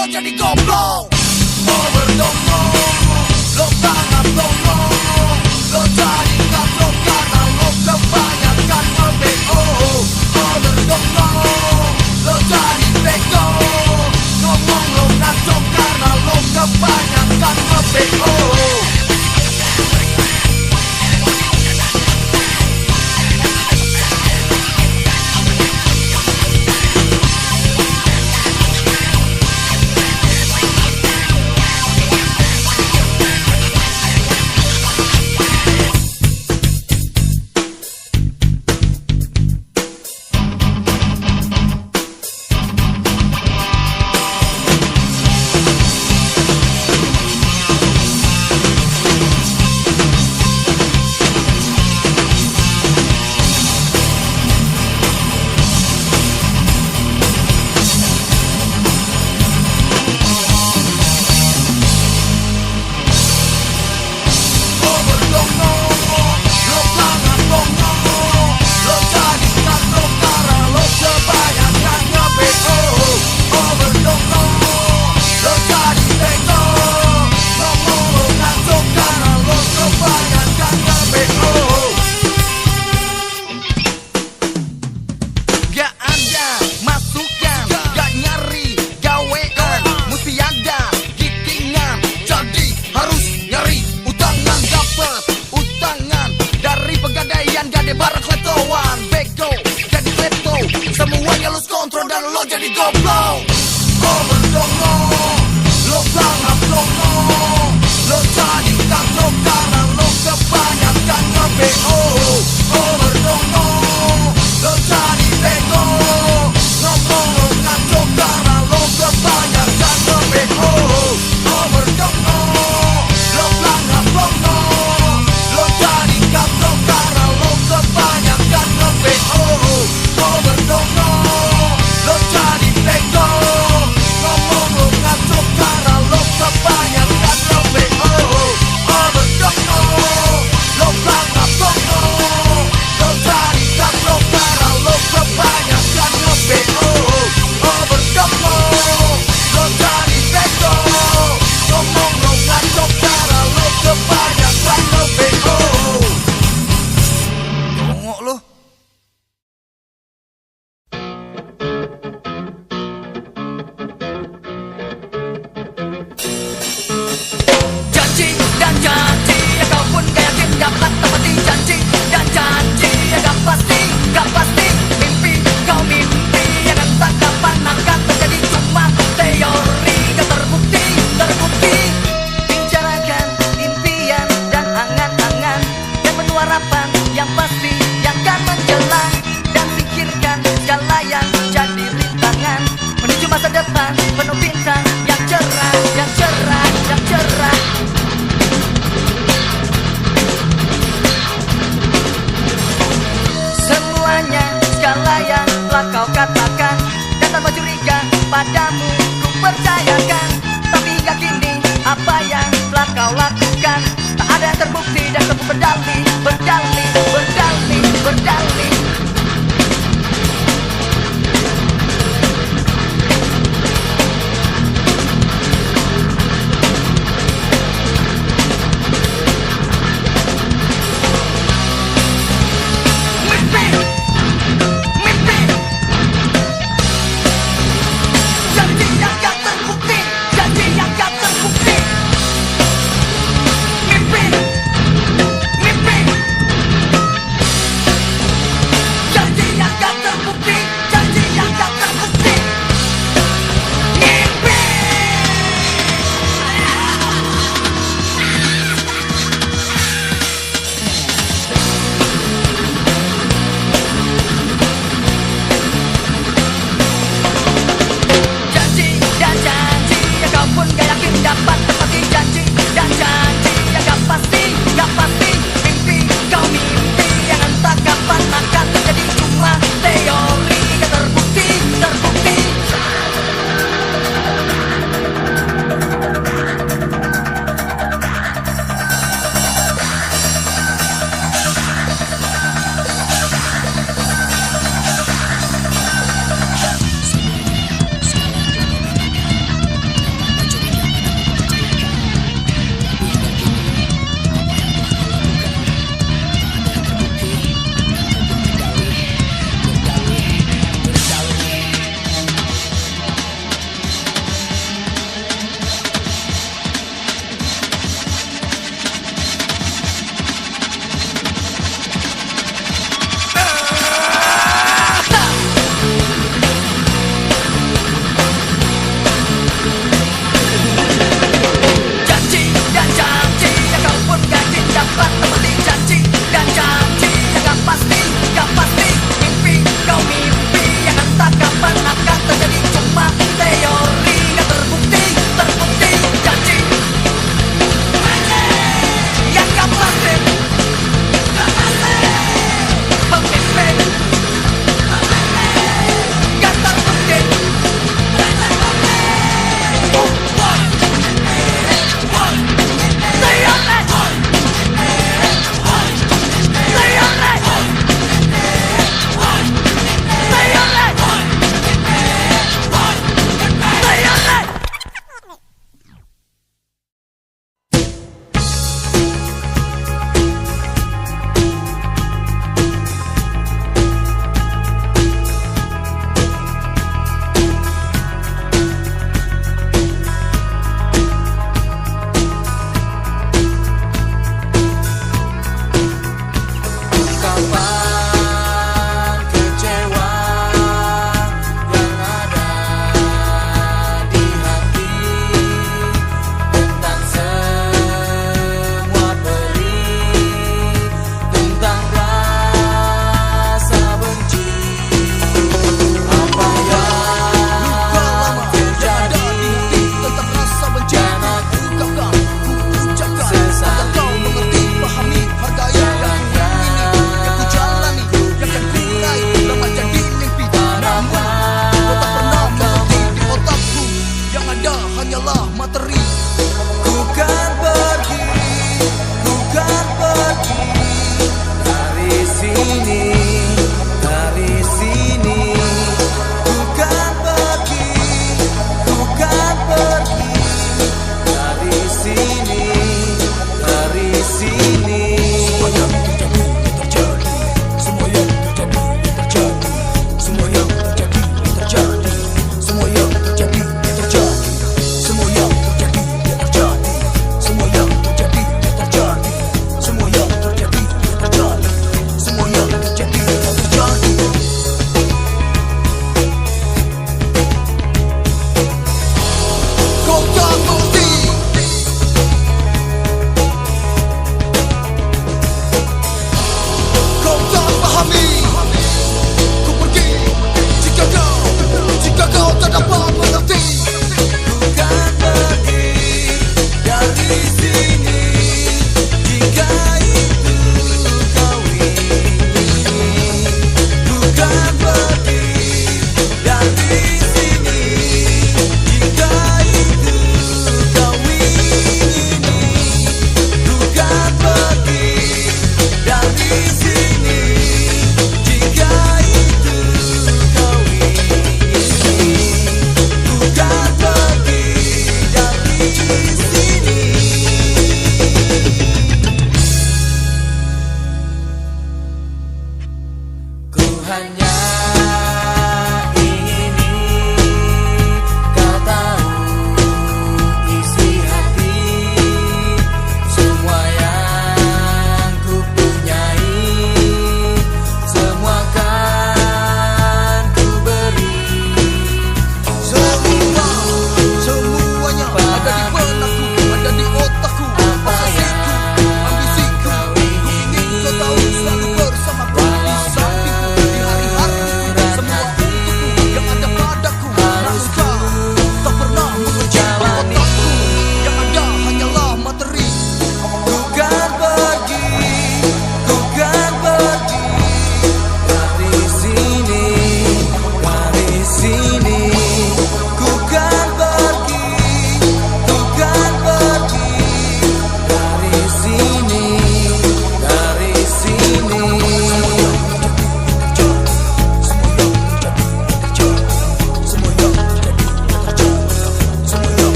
lo jadi goblok. Mau berdongo, lo sangat dongo. Lo jadi katrok karena lo kebanyakan nge-BO. Mau berdongo, lo jadi bego. Ngomong lo ngaco karena lo kebanyakan nge-BO. Kontrol dan lo jadi goblok. Lo berdongo, lo sangat dongo. Lo jadi katrok karena lo kebanyakan nge-BO. Lo berdongo, lo jadi bego. Ngomong lo ngaco karena lo kebanyakan nge-BO. Lo berdongo, lo sangat dongo. Lo jadi katrok karena lo kebanyakan nge-BO. Lo berdongo, lo jadi bego. Ngomong lo ngaco karena lo kebanyakan nge-BO. Oh berdongo, lo sangat dongo. Lo jadi katrok karena lo kebanyakan nge-BO. Oh berdongo, lo jadi bego. Ngomong lo ngaco karena lo kebanyakan nge-BO. Dongo lo. Janji dan janji, kau pun gak yakin dapat tepati janji dan janji, gak pasti, gak pasti. Mimpi, kau mimpi, dan tak kapan akan menjadi cuma teori. Gak terbukti, terbukti. Bicarakan impian dan angan-angan dan penuh harapan yang pasti yang akan menjelang. Dan pikirkan segala yang jadi rintangan menuju masa depan penuh bintang yang cerah, yang cerah, yang cerah. Semuanya, segala yang telah kau katakan dan tanpa curiga padamu ku percayakan. Tapi hingga kini apa yang telah kau lakukan tak ada yang terbukti dan terbukti berdalih, berdalih, berdalih, berdalih.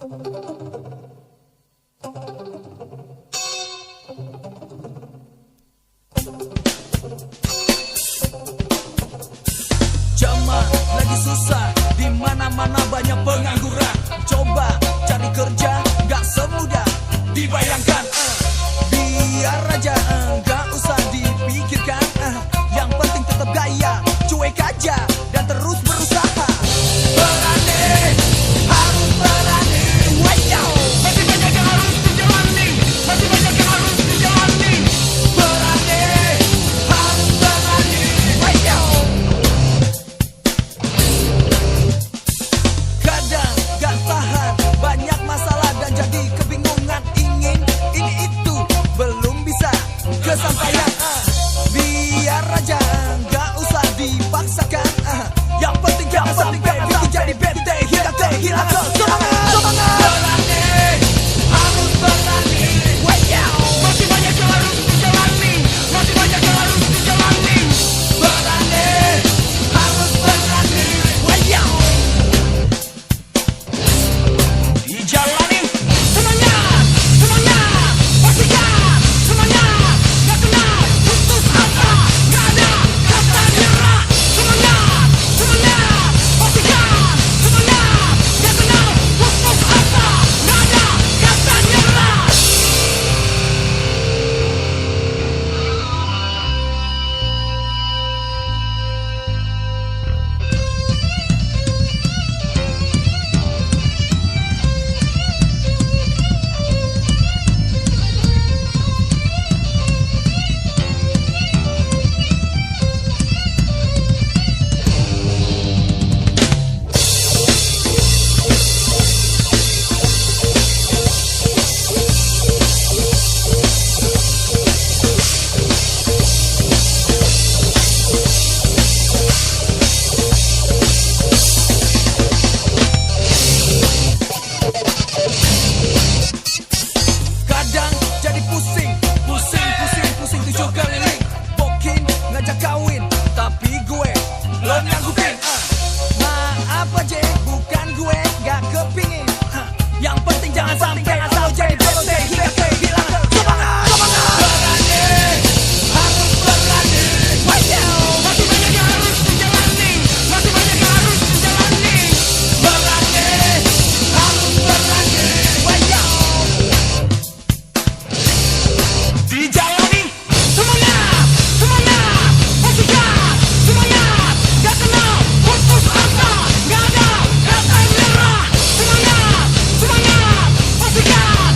Zaman lagi susah, di mana-mana banyak pengangguran. Coba cari kerja, gak semudah dibayangkan. Biar aja gak usah dipikirkan. Yang penting tetap gaya, cuek aja dan terus berusaha. Berani, harus berani. Wow. Masih banyak yang harus dijalani, masih banyak yang harus dijalani. Berani, harus berani. Wow. Kadang gak tahan, banyak masalah dan jadi kebingungan. Ingin ini itu, belum bisa kesampaian. Biar aja gak usah dipaksakan. Yang penting jangan sampai bikin jadi bete hingga kehilangan semangat. Berani, harus berani. Masih banyak yang harus dijalani, masih banyak yang harus dijalani. Berani, harus berani. Dijalani semangat, semangat, pastikan semangat. Gak kenal putus asa, gak ada kata nyerah. Semangat, semangat, pastikan semangat. Gak kenal putus asa, gak ada kata nyerah. Kadang jadi pusing, pusing, pusing, pusing 7 keliling. Bokin ngajak kawin, tapi gue belum nyanggupin. Maaf aja, bukan gue gak kepingin. Yang penting jangan sampai lo jadi bete hingga kehilangan semangat. Berani, harus berani. Masih banyak yang harus dijalani, masih banyak yang harus dijalani. Berani, harus berani. Dijalani semangat, semangat, pastikan semangat. Gak kenal putus asa, gak ada kata nyerah. Semangat, semangat, pastikan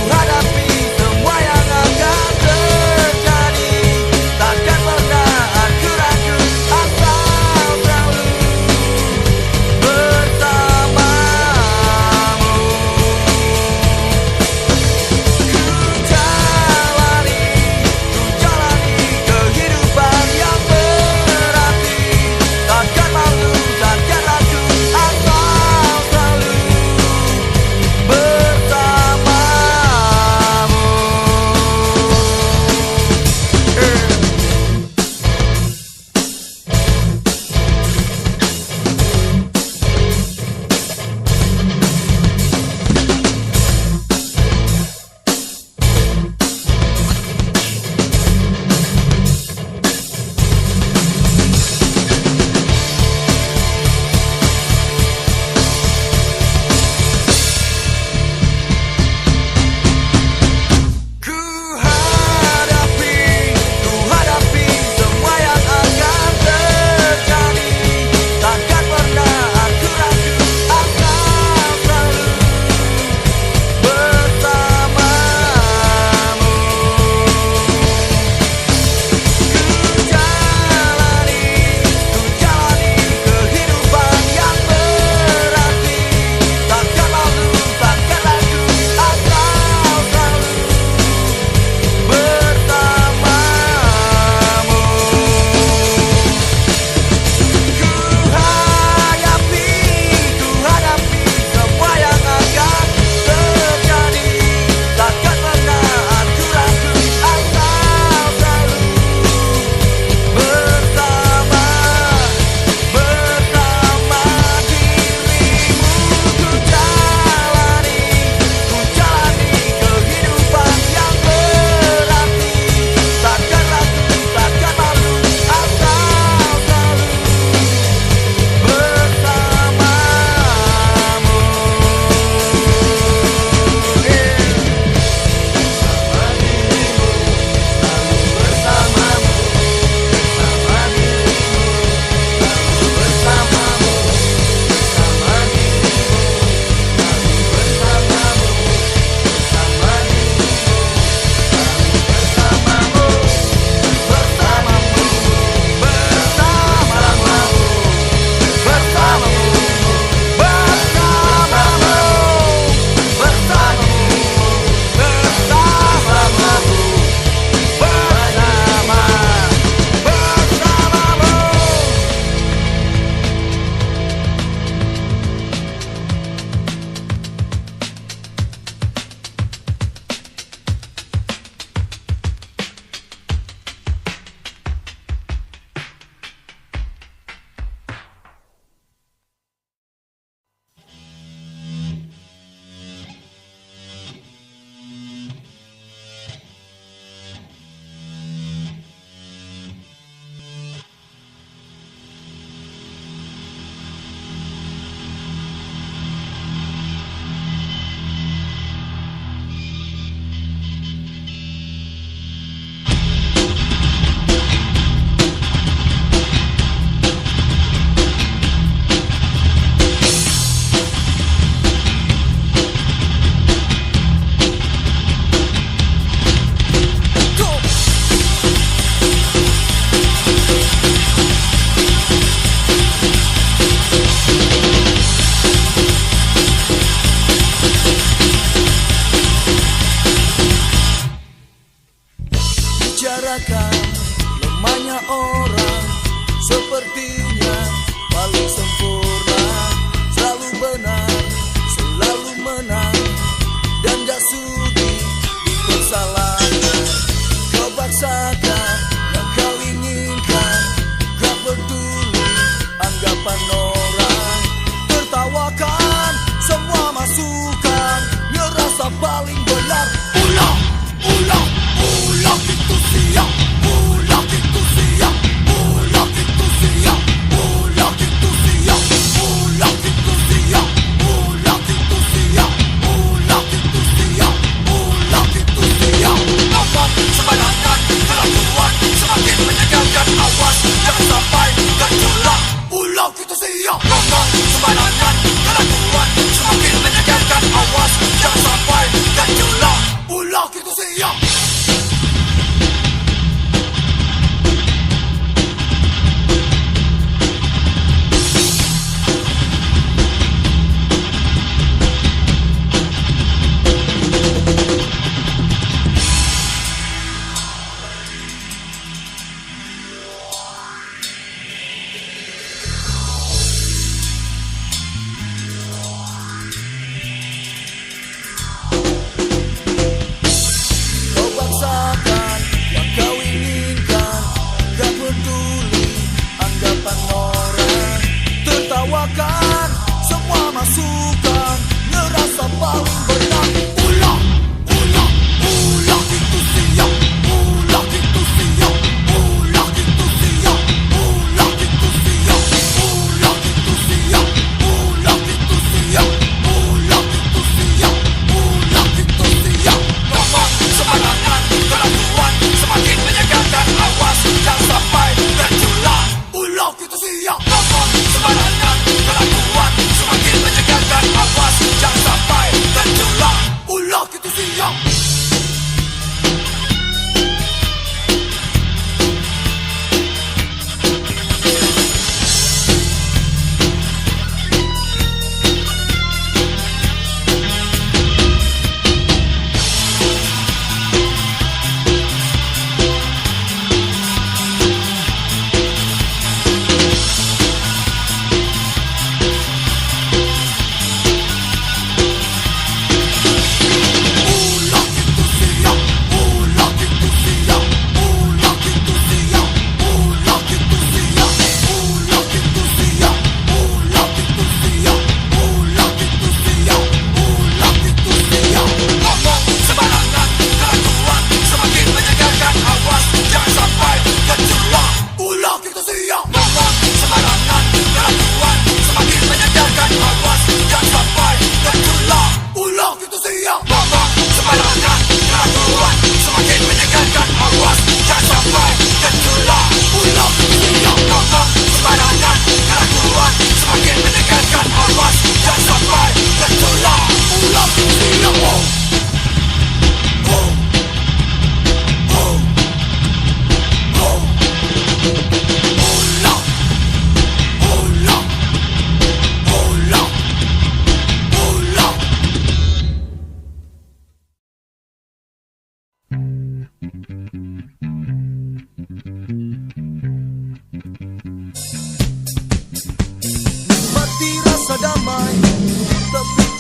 hadapi semua yang akan terjadi. Takkan pernah aku ragu, asal selalu bersamamu. Ku jalani kehidupan yang berarti. Takkan malu, takkan ragu, asal selalu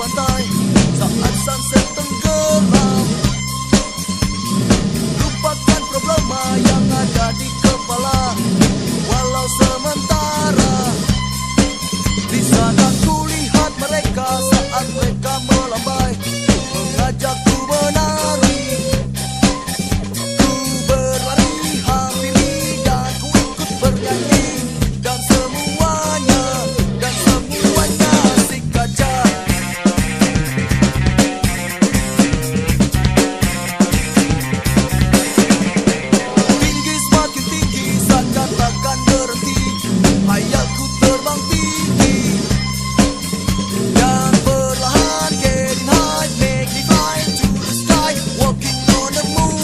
pantai saat sunset tenggelam. Lupakan problema yang ada di kepala, walau sementara. Di sana kulihat mereka saat mereka melambai, mengajakku menari. Ku berlari hampiri dan ku ikut bernyanyi, dan semuanya asik aja. Tinggi semakin tinggi, seakan takkan berhenti. Hayalku terbang tinggi dan perlahan getting high, make me fly to the sky. Walking on the moon,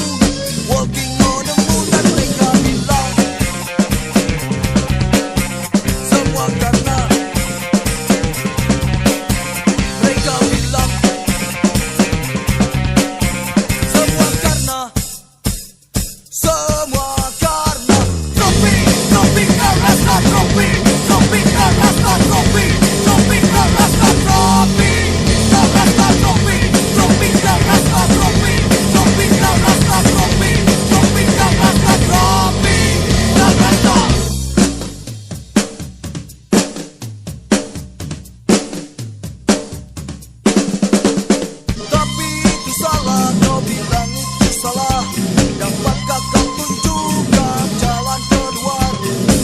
dan mereka bilang semua karena, mereka bilang semua karena tropical rasta, tropical rasta, tropical rasta, tropical rasta, tropical rasta, tropical rasta, tropical rasta. Tapi itu salah, kau bilang itu salah. Dapatkah kau tunjukkan jalan keluar?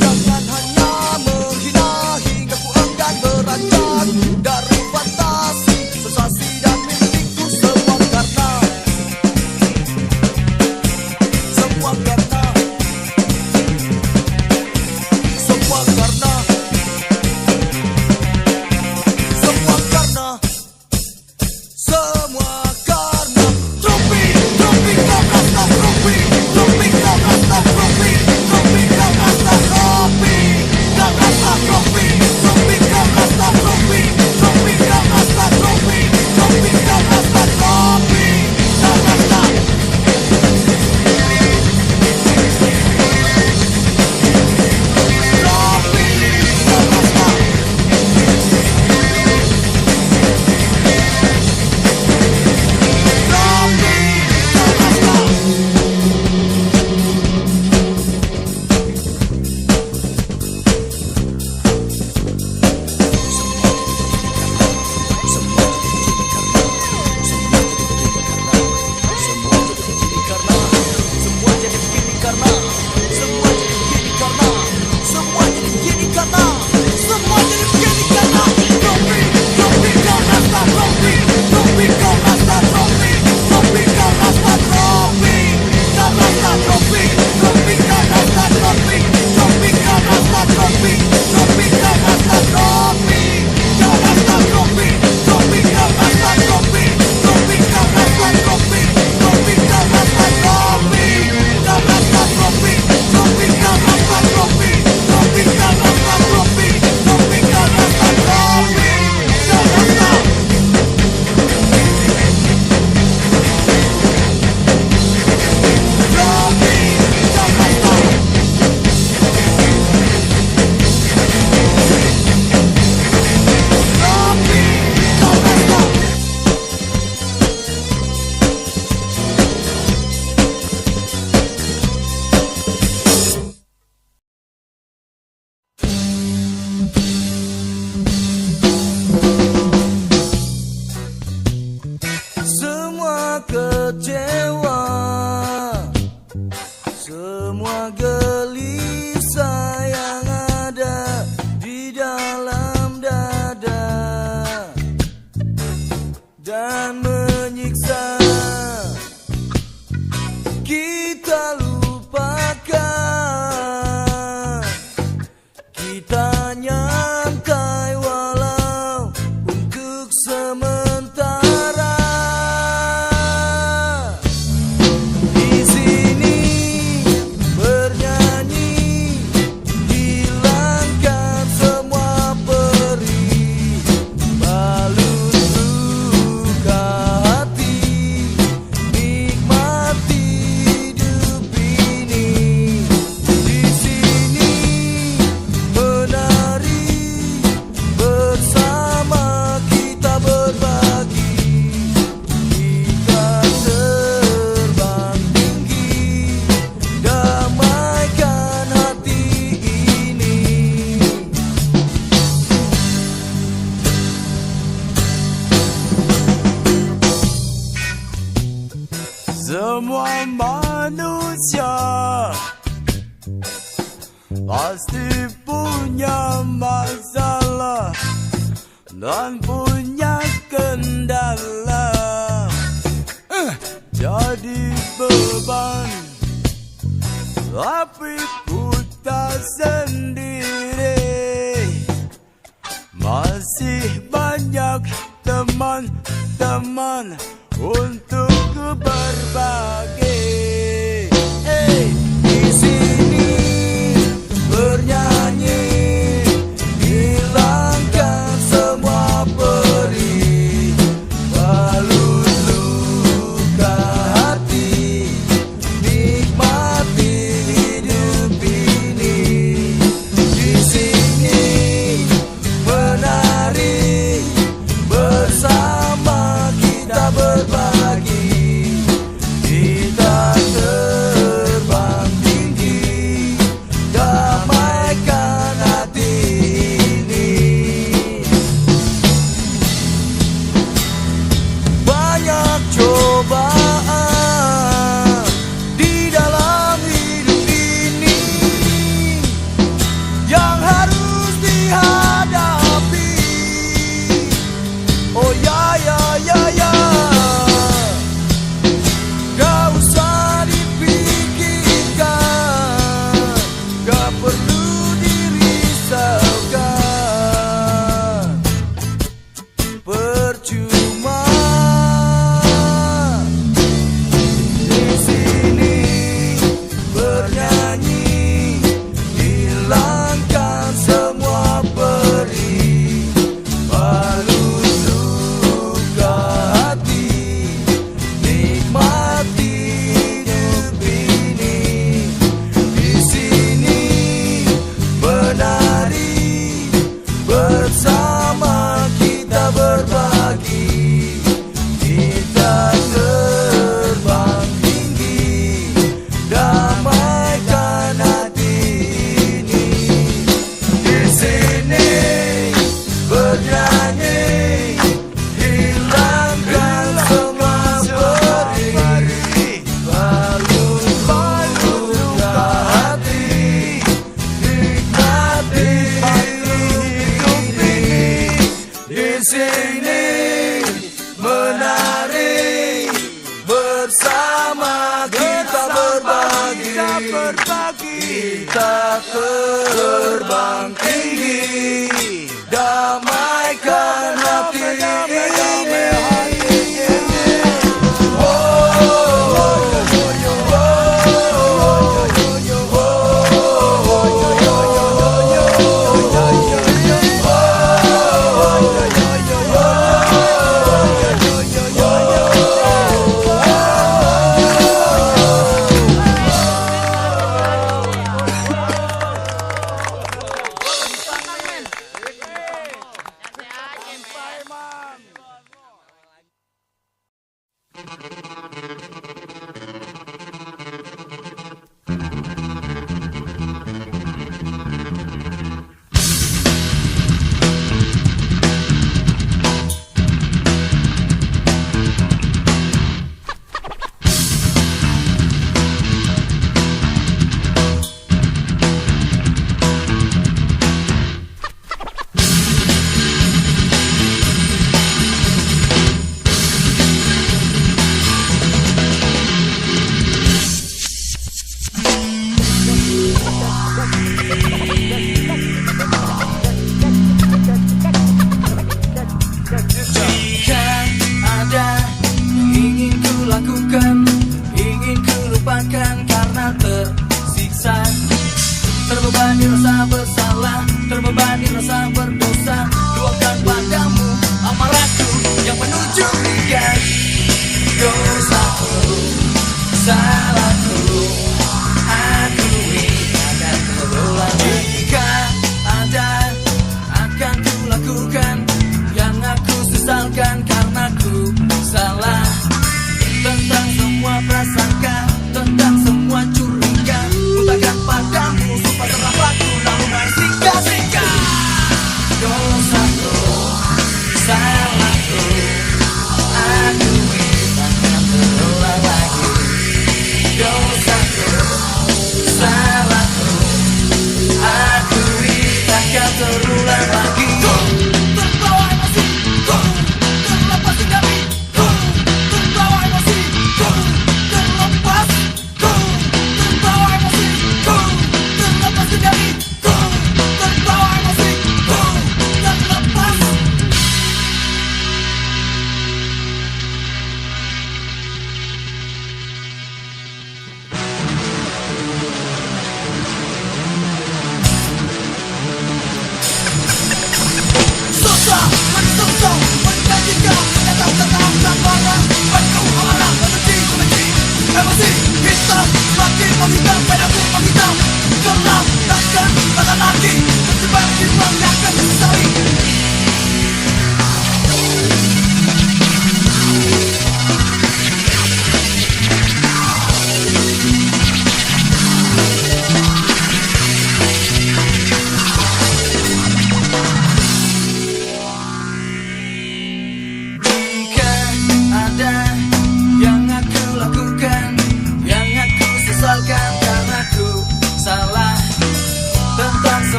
Jangan hanya menghina hingga ku enggan beranjak dari fantasi, sensasi dan mimpiku. Semua karena semua karena semua karena semua karena tropical rasta, tropical rasta, tropical rasta, tropical rasta, tropical rasta, tropical rasta, tropical rasta, tropical rasta. Semua kecewa, semua gelisah yang ada di dalam dada dan menyiksa kita lupakan, kita nyantai walau untuk sementara. Di sini bernyanyi, hilangkan semua perih, balut luka hati. Semua manusia pasti punya masalah dan punya kendala. Jadi beban, tapi ku tak sendiri. Masih banyak teman-teman untuk ku berbagi. Di sini bernyanyi, hilangkan semua perih, balut luka hati, nikmati hidup ini. Di sini menari bersama, kita berbagi, kita terbang tinggi, damaikan hati ini. Banyak cobaan di dalam hidup ini yang harus dihadapi. Oh ya ya ya ya, gak usah dipikirkan, gak perlu dirisaukan. Percuma di sini bernyanyi, hilangkan semua perih, balut luka hati, nikmati hidup ini. Di sini menari bersama, kita berbagi, kita terbang tinggi, damaikan hati ini. Di sini bernyanyi, hilangkan semua perih, balut luka hati, nikmati hidup ini. Di sini menari bersama, kita berbagi, kita terbang tinggi, damaikan hati ini.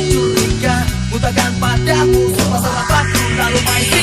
curiga, mutakan padamu semua salah aku lalu main